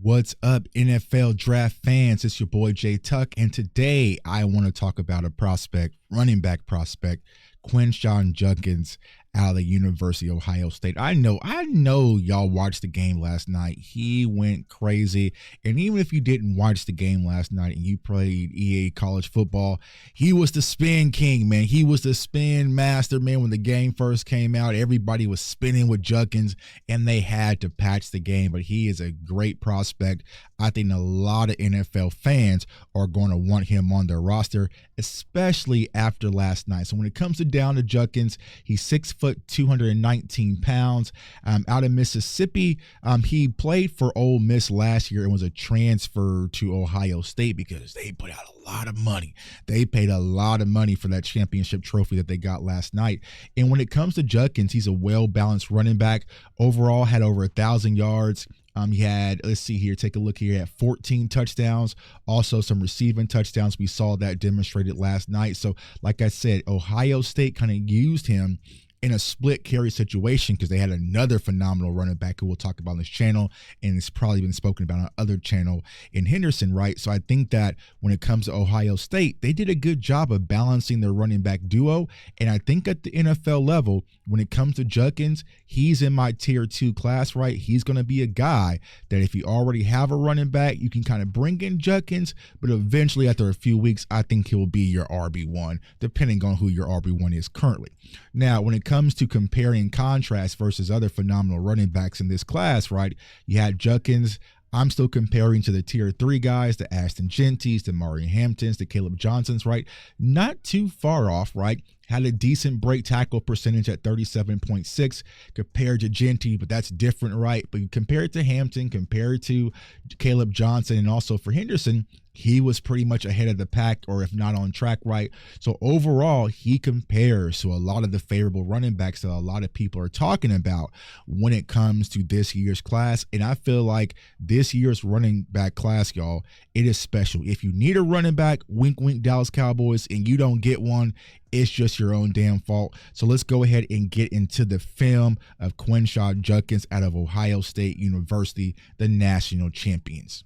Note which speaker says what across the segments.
Speaker 1: What's up, NFL draft fans? It's your boy Jay Tuck, and today I want to talk about a prospect, running back prospect, Quinshon Judkins out of the University of Ohio State. I know y'all watched the game last night. He went crazy, and even if you didn't watch the game last night and you played EA college football, he was the spin king, man. He was the spin master, man. When the game first came out, everybody was spinning with Judkins, and they had to patch the game, but he is a great prospect. I think a lot of NFL fans are going to want him on their roster, especially after last night. So when it comes to down to Judkins, he's 6 foot 219 pounds, out of Mississippi. He played for Ole Miss last year and was a transfer to Ohio State because they put out a lot of money. They paid a lot of money for that championship trophy that they got last night. And when it comes to Judkins, he's a well-balanced running back. Overall, had over 1,000 yards. He had, let's see here, take a look here, he had 14 touchdowns, also some receiving touchdowns. We saw that demonstrated last night. So like I said, Ohio State kind of used him in a split carry situation because they had another phenomenal running back who we'll talk about on this channel, and it's probably been spoken about on other channel in Henderson, right? So I think that when it comes to Ohio State, they did a good job of balancing their running back duo, and I think at the NFL level, when it comes to Judkins, he's in my tier 2 class, right? He's going to be a guy that if you already have a running back, you can kind of bring in Judkins, but eventually after a few weeks, I think he'll be your RB1, depending on who your RB1 is currently. Now, when it comes to comparing contrast versus other phenomenal running backs in this class, right? You had Judkins. I'm still comparing to the tier 3 guys, the Ashton Genties, the Mari Hamptons, the Caleb Johnsons, right? Not too far off, right? Had a decent break tackle percentage at 37.6 compared to Genty, but that's different, right? But compared to Hampton, compared to Caleb Johnson, and also for Henderson, he was pretty much ahead of the pack, or if not on track, right? So overall, he compares to a lot of the favorable running backs that a lot of people are talking about when it comes to this year's class. And I feel like this year's running back class, y'all, it is special. If you need a running back, wink, wink, Dallas Cowboys, and you don't get one, it's just your own damn fault. So let's go ahead and get into the film of Quinshon Judkins out of Ohio State University, the national champions.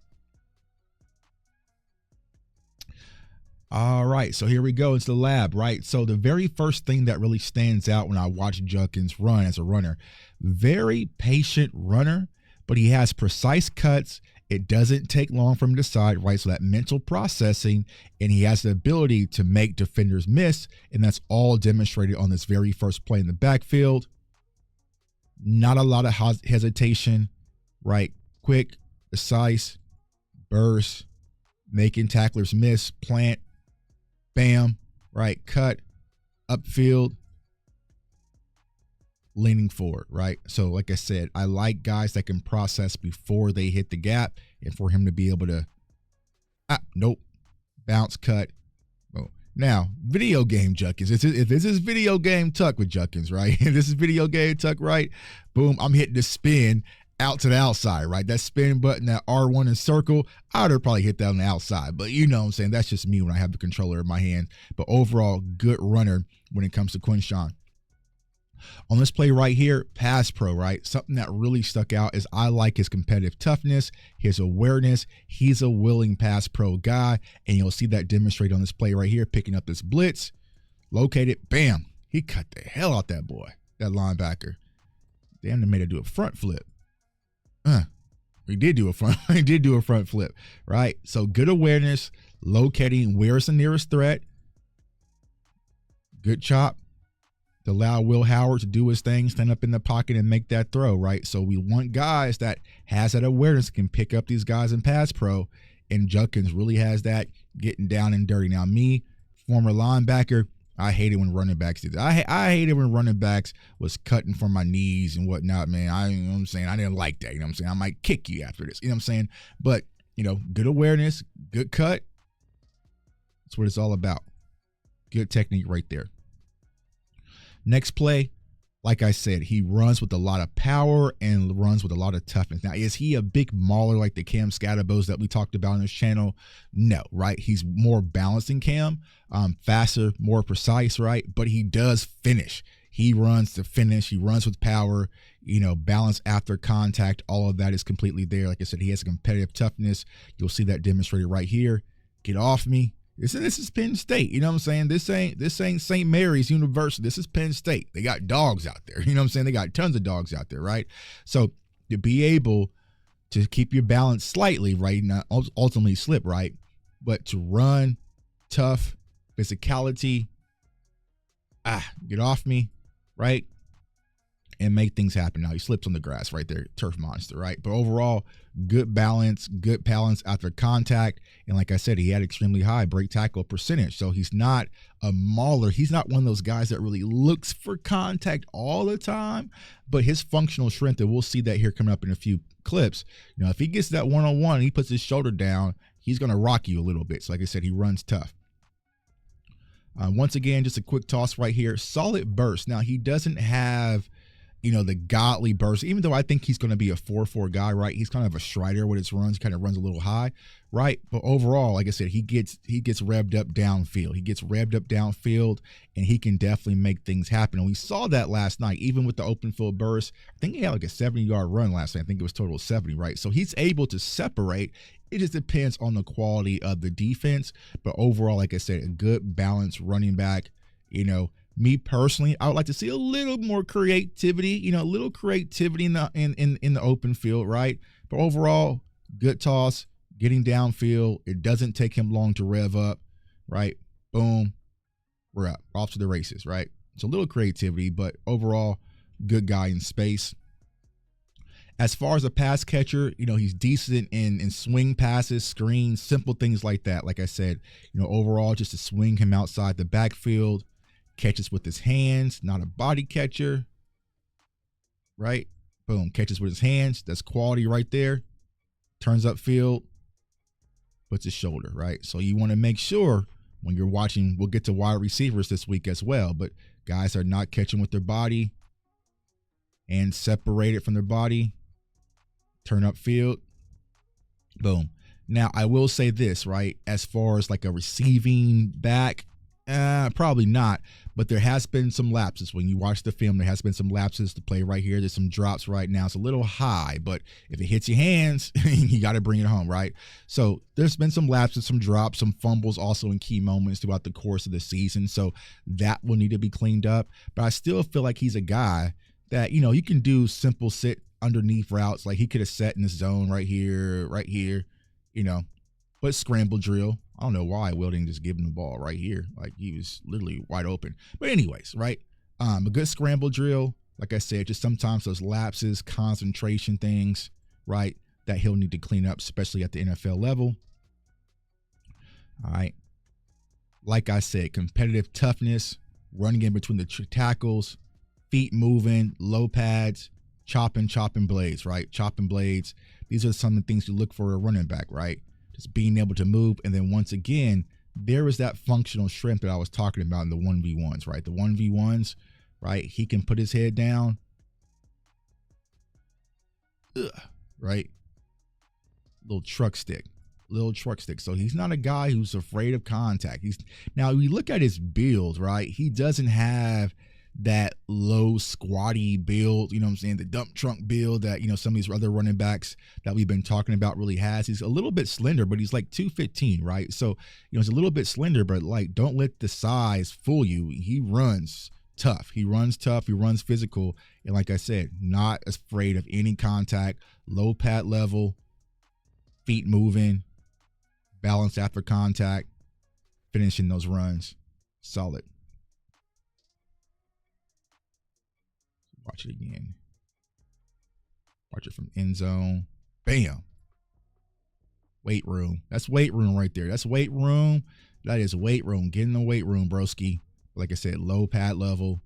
Speaker 1: All right, so here we go. It's the lab, right? So the very first thing that really stands out when I watch Judkins run as a runner, very patient runner, but he has precise cuts. It doesn't take long for him to decide, right? So that mental processing, and he has the ability to make defenders miss, and that's all demonstrated on this very first play in the backfield. Not a lot of hesitation, right? Quick, precise, burst, making tacklers miss, plant, bam, right? Cut, upfield, leaning forward, right? So like I said, I like guys that can process before they hit the gap, and for him to be able to, nope, bounce, cut. Boom. Now, video game Judkins. If this is video game Tuck with Judkins, right? If this is video game Tuck, right? Boom, I'm hitting the spin out to the outside, right? That spin button, that R1 and circle, I would have probably hit that on the outside. But you know what I'm saying? That's just me when I have the controller in my hand. But overall, good runner when it comes to Quinshon. On this play right here, pass pro, right? Something that really stuck out is I like his competitive toughness, his awareness. He's a willing pass pro guy, and you'll see that demonstrated on this play right here, picking up this blitz, located, bam. He cut the hell out that boy, that linebacker. Damn, they made him do a front flip. He did do a front flip, right? So good awareness, locating where's the nearest threat. Good chop to allow Will Howard to do his thing, stand up in the pocket and make that throw, right? So we want guys that has that awareness, can pick up these guys in pass pro, and Judkins really has that, getting down and dirty. Now me, former linebacker, I hated when running backs did that. I hated when running backs was cutting from my knees and whatnot, man. You know what I'm saying? I didn't like that. You know what I'm saying? I might kick you after this. You know what I'm saying? But, you know, good awareness, good cut. That's what it's all about. Good technique right there. Next play, like I said, he runs with a lot of power and runs with a lot of toughness. Now, is he a big mauler like the Cam Scatterbows that we talked about on this channel? No, right? He's more balanced than Cam, faster, more precise, right? But he does finish. He runs to finish. He runs with power, balance after contact. All of that is completely there. Like I said, he has a competitive toughness. You'll see that demonstrated right here. Get off me. This is Penn State. You know what I'm saying? This ain't St. Mary's University. This is Penn State. They got dogs out there. You know what I'm saying? They got tons of dogs out there, right? So to be able to keep your balance slightly, right, not ultimately slip, right, but to run tough, physicality, get off me, right, and make things happen. Now he slips on the grass right there, turf monster, right? But overall, good balance after contact. And like I said, he had extremely high break tackle percentage. So he's not a mauler. He's not one of those guys that really looks for contact all the time, but his functional strength, and we'll see that here coming up in a few clips. If he gets that one-on-one, he puts his shoulder down, he's going to rock you a little bit. So like I said, he runs tough. Once again, just a quick toss right here. Solid burst. Now, he doesn't have, the godly burst, even though I think he's going to be a 4-4 guy, right? He's kind of a strider with his runs. He kind of runs a little high, right? But overall, like I said, he gets revved up downfield. He gets revved up downfield, and he can definitely make things happen. And we saw that last night, even with the open field burst. I think he had like a 70-yard run last night. I think it was total 70, right? So he's able to separate. It just depends on the quality of the defense. But overall, like I said, a good balanced running back. Me personally, I would like to see a little more creativity, a little creativity in the open field, right? But overall, good toss, getting downfield. It doesn't take him long to rev up, right? Boom, we're up, off to the races, right? It's a little creativity, but overall, good guy in space. As far as a pass catcher, he's decent in swing passes, screens, simple things like that. Like I said, overall, just to swing him outside the backfield. Catches with his hands, not a body catcher, right? Boom, catches with his hands. That's quality right there. Turns upfield, puts his shoulder, right? So you want to make sure when you're watching, we'll get to wide receivers this week as well, but guys are not catching with their body and separate it from their body. Turn upfield, boom. Now, I will say this, right? As far as like a receiving back, probably not, but there has been some lapses. When you watch the film, there has been some lapses to play right here. There's some drops right now. It's a little high, but if it hits your hands, you got to bring it home, right? So there's been some lapses, some drops, some fumbles also in key moments throughout the course of the season. So that will need to be cleaned up. But I still feel like he's a guy that, you can do simple sit underneath routes. Like he could have sat in the zone right here, but scramble drill. I don't know why Will didn't just give him the ball right here. Like he was literally wide open. But anyways, right? A good scramble drill. Like I said, just sometimes those lapses, concentration things, right, that he'll need to clean up, especially at the NFL level. All right. Like I said, competitive toughness, running in between the tackles, feet moving, low pads, chopping blades, right? Chopping blades. These are some of the things you look for a running back, right? Just being able to move. And then once again, there is that functional strength that I was talking about in the 1v1s, right? The 1v1s, right? He can put his head down, right? Little truck stick. So he's not a guy who's afraid of contact. Now, we look at his build, right? He doesn't have that low squatty build, the dump trunk build that, some of these other running backs that we've been talking about really has. He's a little bit slender, but he's like 215, right? So, he's a little bit slender, but like, don't let the size fool you. He runs tough. He runs physical. And like I said, not afraid of any contact, low pad level, feet moving, balance after contact, finishing those runs. Solid. Watch it again. Watch it from end zone. Bam. Weight room. That's weight room right there. That's weight room. That is weight room. Get in the weight room, broski. Like I said, low pad level.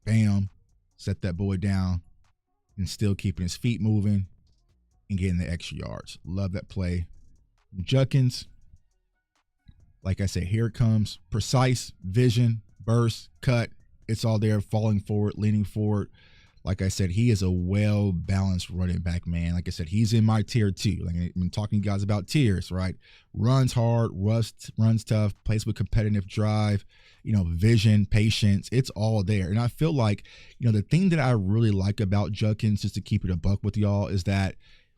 Speaker 1: Bam. Set that boy down and still keeping his feet moving and getting the extra yards. Love that play. Judkins. Like I said, here it comes. Precise vision, burst, cut. It's all there, falling forward, leaning forward. Like I said, he is a well-balanced running back, man. Like I said, he's in my tier 2. Like I've been talking to you guys about tiers, right? Runs hard, runs tough, plays with competitive drive, vision, patience. It's all there. And I feel like, the thing that I really like about Judkins, just to keep it a buck with y'all, is that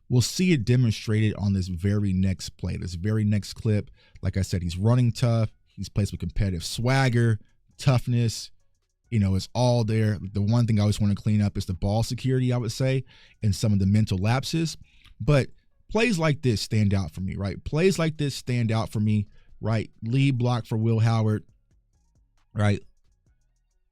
Speaker 1: we'll see it demonstrated on this very next play, this very next clip. Like I said, he's running tough. He's plays with competitive swagger, toughness. It's all there. The one thing I always want to clean up is the ball security, I would say, and some of the mental lapses. But plays like this stand out for me, right? Plays like this stand out for me, right? Lead block for Will Howard, right?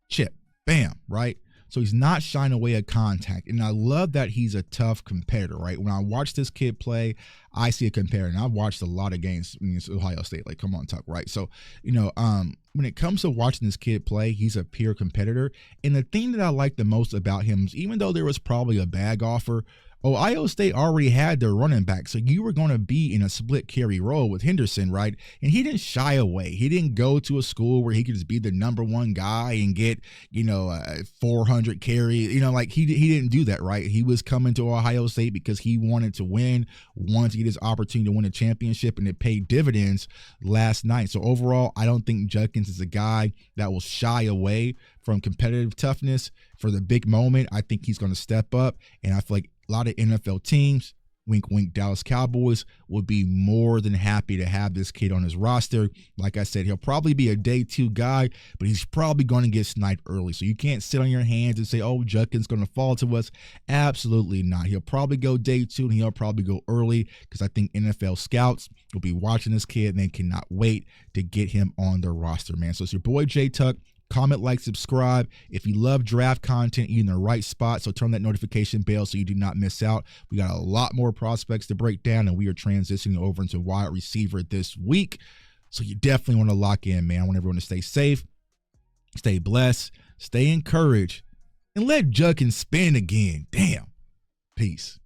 Speaker 1: Chip, bam, right? So he's not shying away at contact. And I love that he's a tough competitor, right? When I watch this kid play, I see a competitor. And I've watched a lot of games against Ohio State. Like, come on, Tuck, right? So, when it comes to watching this kid play, he's a peer competitor. And the thing that I like the most about him is, even though there was probably a bag offer, Ohio State already had their running back, so you were going to be in a split carry role with Henderson, right? And he didn't shy away. He didn't go to a school where he could just be the number one guy and get, 400 carries. He didn't do that, right? He was coming to Ohio State because he wanted to win, wanted to get his opportunity to win a championship, and it paid dividends last night. So overall, I don't think Judkins is a guy that will shy away from competitive toughness for the big moment. I think he's going to step up, and I feel like a lot of NFL teams, wink, wink, Dallas Cowboys, would be more than happy to have this kid on his roster. Like I said, he'll probably be a day 2 guy, but he's probably going to get sniped early. So you can't sit on your hands and say, oh, Judkins going to fall to us. Absolutely not. He'll probably go day 2, and he'll probably go early, because I think NFL scouts will be watching this kid, and they cannot wait to get him on their roster, man. So it's your boy, J Tuck. Comment, like, subscribe. If you love draft content, you're in the right spot, so turn that notification bell so you do not miss out. We got a lot more prospects to break down, and we are transitioning over into wide receiver this week. So you definitely want to lock in, man. I want everyone to stay safe, stay blessed, stay encouraged, and let Judkins spin again. Damn. Peace.